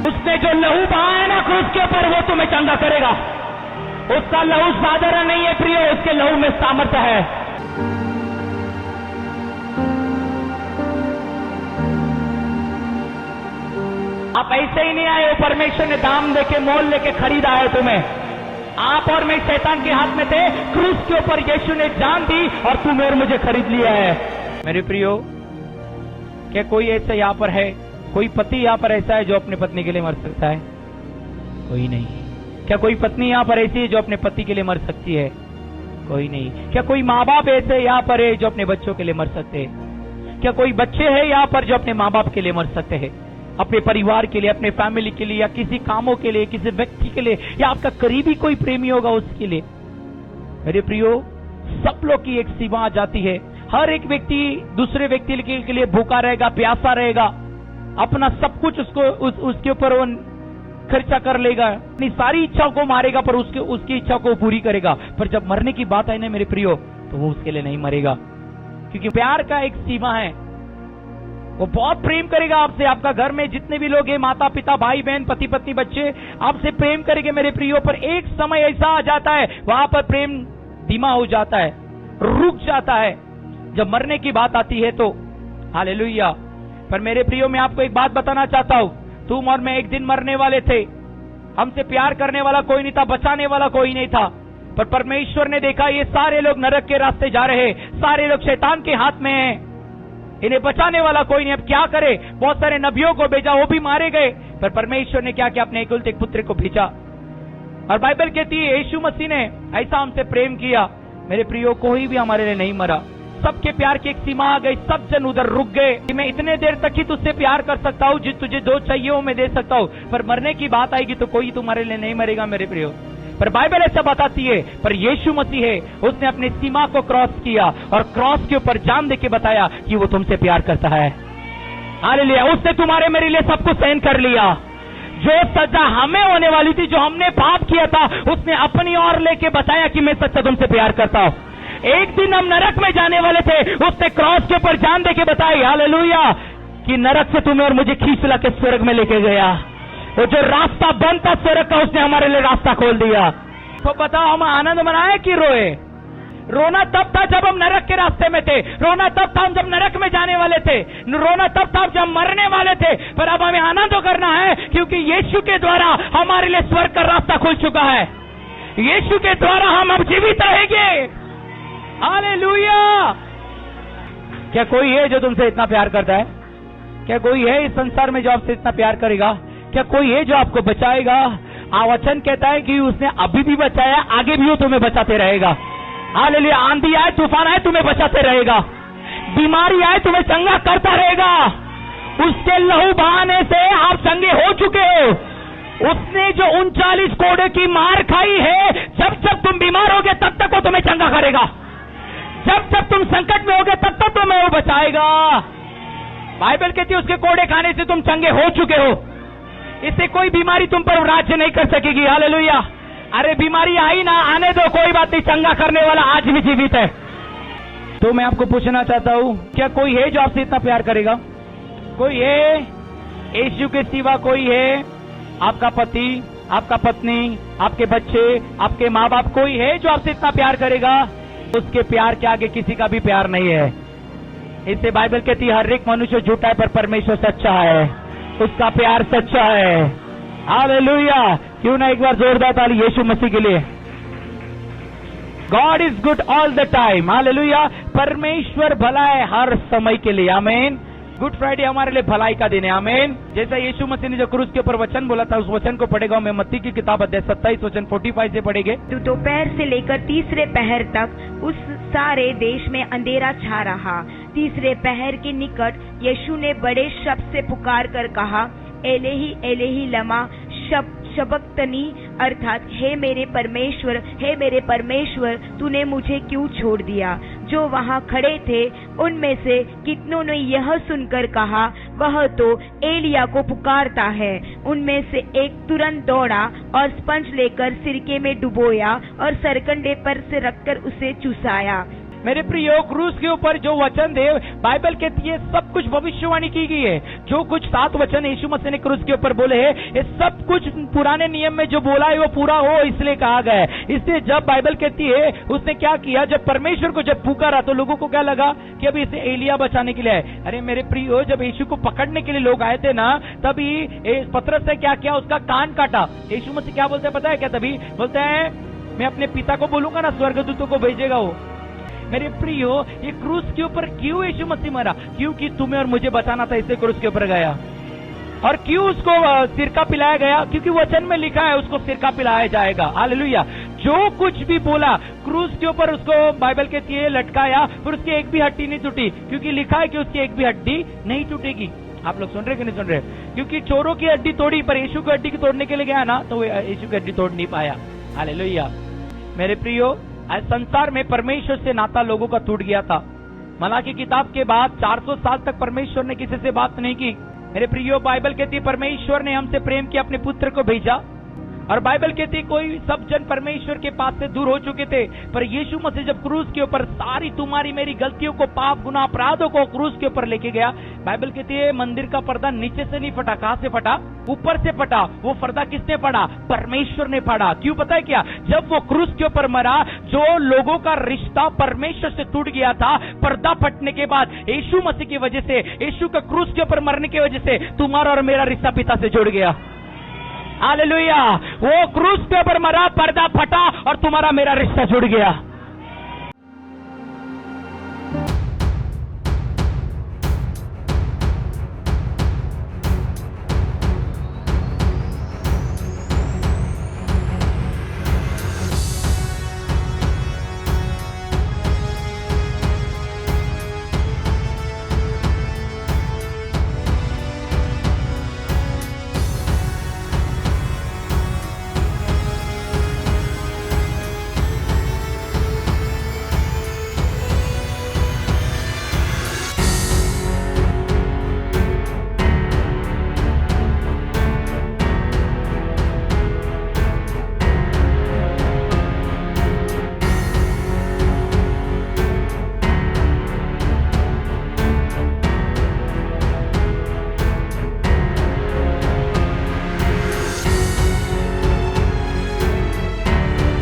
उसने जो लहू बहाया है ना क्रूस के ऊपर, वो तुम्हें चंगा करेगा। उसका लहू साधारण नहीं है प्रियो, उसके लहू में सामर्थ्य है। आप ऐसे ही नहीं आए हो, परमेश्वर ने दाम देके मोल लेके खरीदा है तुम्हें। आप और मैं शैतान के हाथ में थे, क्रूस के ऊपर यीशु ने जान दी और तुम्हें और मुझे खरीद लिया है। मेरे प्रियो, क्या कोई ऐसा यहाँ पर है, कोई पति यहाँ पर ऐसा है जो अपने पत्नी के लिए मर सकता है? कोई नहीं। क्या कोई पत्नी यहाँ पर ऐसी है जो अपने पति के लिए मर सकती है? कोई नहीं। क्या कोई माँ बाप ऐसे यहाँ पर है जो अपने बच्चों के लिए मर सकते हैं? क्या कोई बच्चे हैं यहाँ पर जो अपने माँ बाप के लिए मर सकते हैं? अपने परिवार के लिए, अपने फैमिली के लिए, या किसी कामों के लिए, किसी व्यक्ति के लिए, या आपका करीबी कोई प्रेमी होगा उसके लिए? मेरे प्रियो, सब लोग की एक सीमा आ जाती है। हर एक व्यक्ति दूसरे व्यक्ति के लिए भूखा रहेगा, प्यासा रहेगा, अपना सब कुछ उसके ऊपर वो खर्चा कर लेगा, अपनी सारी इच्छाओं को मारेगा, पर उसकी इच्छा को पूरी करेगा। पर जब मरने की बात है ना मेरे प्रियो, तो वो उसके लिए नहीं मरेगा, क्योंकि प्यार का एक सीमा है। वो बहुत प्रेम करेगा आपसे। आपका घर में जितने भी लोग हैं, माता पिता, भाई बहन, पति पत्नी, बच्चे, आपसे प्रेम करेंगे मेरे प्रियो। पर एक समय ऐसा आ जाता है, वहां पर प्रेम धीमा हो जाता है, रुक जाता है जब मरने की बात आती है तो। हालेलुया। पर मेरे प्रियो, मैं आपको एक बात बताना चाहता हूं, तुम और मैं एक दिन मरने वाले थे। हमसे प्यार करने वाला कोई नहीं था, बचाने वाला कोई नहीं था। पर परमेश्वर ने देखा ये सारे लोग नरक के रास्ते जा रहे, सारे लोग शैतान के हाथ में हैं, इन्हें बचाने वाला कोई नहीं, अब क्या करे? बहुत सारे नबियों को भेजा, वो भी मारे गए। पर परमेश्वर ने क्या किया? अपने एकलौते पुत्र को भेजा। और बाइबल कहती है यीशु मसीह ने ऐसा हमसे प्रेम किया। मेरे प्रियो, कोई भी हमारे लिए नहीं मरा। सबके प्यार की एक सीमा आ गई, सब जन उधर रुक गए कि मैं इतने देर तक ही तुझसे प्यार कर सकता हूँ, तुझे जो चाहिए वो मैं दे सकता हूँ, पर मरने की बात आएगी तो कोई तुम्हारे लिए नहीं मरेगा मेरे प्रियो। पर बाइबल ऐसा बताती है, पर यीशु मसीह है, उसने अपनी सीमा को क्रॉस किया और क्रॉस के ऊपर जान दे के बताया कि वो तुमसे प्यार करता है। हालेलुया। उसने तुम्हारे मेरे लिए सब कुछ सहन कर लिया। जो सजा हमें होने वाली थी, जो हमने पाप किया था, उसने अपनी ओर लेके बताया कि मैं सच्चा तुमसे प्यार करता हूँ। एक दिन हम नरक में जाने वाले थे, उसने क्रॉस के ऊपर जान दे के बताई, हालेलुया, कि नरक से तुम्हें और मुझे खींच ला के स्वर्ग में लेके गया। वो जो रास्ता बंद था स्वर्ग का, उसने हमारे लिए रास्ता खोल दिया। तो बताओ, हम आनंद मनाए कि रोए? रोना तब था जब हम नरक के रास्ते में थे, रोना तब था जब नरक में जाने वाले थे, रोना तब था जब मरने वाले थे। पर अब हमें आनंद करना है, क्योंकि यीशु के द्वारा हमारे लिए स्वर्ग का रास्ता खुल चुका है। यीशु के द्वारा हम अब जीवित रहेंगे। हालेलुया। क्या कोई है जो तुमसे इतना प्यार करता है? क्या कोई है इस संसार में जो आपसे इतना प्यार करेगा? क्या कोई है जो आपको बचाएगा? वचन कहता है कि उसने अभी भी बचाया, आगे भी वो तुम्हें बचाते रहेगा। हालेलुया। आंधी आए, तूफान आए, तुम्हें बचाते रहेगा। बीमारी आए, तुम्हें चंगा करता रहेगा। उसके लहू बहाने से आप चंगे हो चुके हो। उसने जो 39 कोड़े की मार खाई है, जब जब तुम बीमार होगे तब तक वो तुम्हें चंगा करेगा। जब जब तुम संकट में होगे तब तक तुम्हें वो बचाएगा। बाइबल कहती है उसके कोड़े खाने से तुम चंगे हो चुके हो। इससे कोई बीमारी तुम पर राज्य नहीं कर सकेगी। हालेलुया। अरे बीमारी आई ना, आने दो, कोई बात नहीं, चंगा करने वाला आज भी जीवित है। तो मैं आपको पूछना चाहता हूं, क्या कोई है जो आपसे इतना प्यार करेगा? कोई है? यीशु के सिवा कोई है? आपका पति, आपका पत्नी, आपके बच्चे, आपके माँ बाप, कोई है जो आपसे इतना प्यार करेगा? उसके प्यार के आगे किसी का भी प्यार नहीं है। इससे बाइबल कहती है हर एक मनुष्य झूठा है पर परमेश्वर सच्चा है, उसका प्यार सच्चा है। हालेलुया। क्यों ना एक बार जोरदार ताली यीशु मसीह के लिए। God is good all the time. Hallelujah. परमेश्वर भला है हर समय के लिए। आमीन। गुड फ्राइडे हमारे लिए भलाई का दिन है। आमीन। जैसा यीशु मसीह ने जो क्रूस के ऊपर वचन बोला था, उस वचन को पढ़ेगा मैं मत्ती की किताब अध्याय 27 वचन 45 से पढ़ेंगे। तो दोपहर से लेकर तीसरे पहर तक उस सारे देश में अंधेरा छा रहा। तीसरे पहर के निकट यीशु ने बड़े शब्द से पुकार कर कहा, एलेही एलेही लमा शबक्तनी, अर्थात हे मेरे परमेश्वर तूने मुझे क्यों छोड़ दिया। जो वहाँ खड़े थे उनमें से कितनों ने यह सुनकर कहा, वह तो एलिया को पुकारता है। उनमें से एक तुरंत दौड़ा और स्पंज लेकर सिरके में डुबोया और सरकंडे पर से रखकर उसे चुसाया। मेरे प्रियो, क्रूस के ऊपर जो वचन थे, बाइबल कहती है सब कुछ भविष्यवाणी की गई है। जो कुछ 7 वचन यीशु मसीह ने क्रूस के ऊपर बोले हैं, ये सब कुछ पुराने नियम में जो बोला है वो पूरा हो इसलिए कहा गया है। इसलिए जब बाइबल कहती है उसने क्या किया, जब परमेश्वर को जब पुकारा तो लोगों को क्या लगा कि अभी इसे एलिया बचाने के लिए आए। अरे मेरे प्रियो, जब यीशु को पकड़ने के लिए लोग आए थे ना, तभी पतरस ने क्या किया, उसका कान काटा। यीशु मसीह क्या बोलते हैं पता है क्या? तभी बोलते हैं मैं अपने पिता को बोलूंगा ना, स्वर्गदूतों को भेजेगा वो। मेरे प्रियो, ये क्रूस के ऊपर क्यों यीशु मसीह मरा? क्योंकि तुम्हें और मुझे बचाना था, इसलिए क्रूस के ऊपर गया। और क्यों उसको सिरका पिलाया गया? क्योंकि वचन में लिखा है उसको सिरका पिलाया जाएगा। हालेलुया। जो कुछ भी बोला क्रूस के ऊपर उसको बाइबल कहती है लटकाया, फिर उसकी एक भी हड्डी नहीं टूटी, क्योंकि लिखा है कि उसकी एक भी हड्डी नहीं टूटेगी। आप लोग सुन रहे कि नहीं सुन रहे? क्योंकि चोरों की हड्डी तोड़ी, पर यीशु की हड्डी तोड़ने के लिए गया ना, तो यीशु की हड्डी तोड़ नहीं पाया। हालेलुया। मेरे प्रियो, आज संसार में परमेश्वर से नाता लोगों का टूट गया था। मलाकी किताब के बाद 400 साल तक परमेश्वर ने किसी से बात नहीं की। मेरे प्रियो, बाइबल कहती है परमेश्वर ने हमसे प्रेम किया, अपने पुत्र को भेजा। और बाइबल कहती है कोई सब जन परमेश्वर के पास से दूर हो चुके थे, पर यीशु मसीह जब क्रूस के ऊपर सारी तुम्हारी मेरी गलतियों को, पाप गुनाह अपराधों को क्रूस के ऊपर लेके गया, बाइबल कहती है मंदिर का पर्दा नीचे से नहीं फटा। कहां से फटा? ऊपर से फटा। वो पर्दा किसने फाड़ा? परमेश्वर ने फाड़ा। क्यों पता है क्या? जब वो क्रूस के ऊपर मरा, जो लोगों का रिश्ता परमेश्वर से टूट गया था, पर्दा फटने के बाद यीशु मसीह की वजह से, यीशु का क्रूस के ऊपर मरने की वजह से तुम्हारा और मेरा रिश्ता पिता से जुड़ गया। हालेलुया। वो क्रूस के ऊपर मरा, पर्दा फटा और तुम्हारा मेरा रिश्ता जुड़ गया।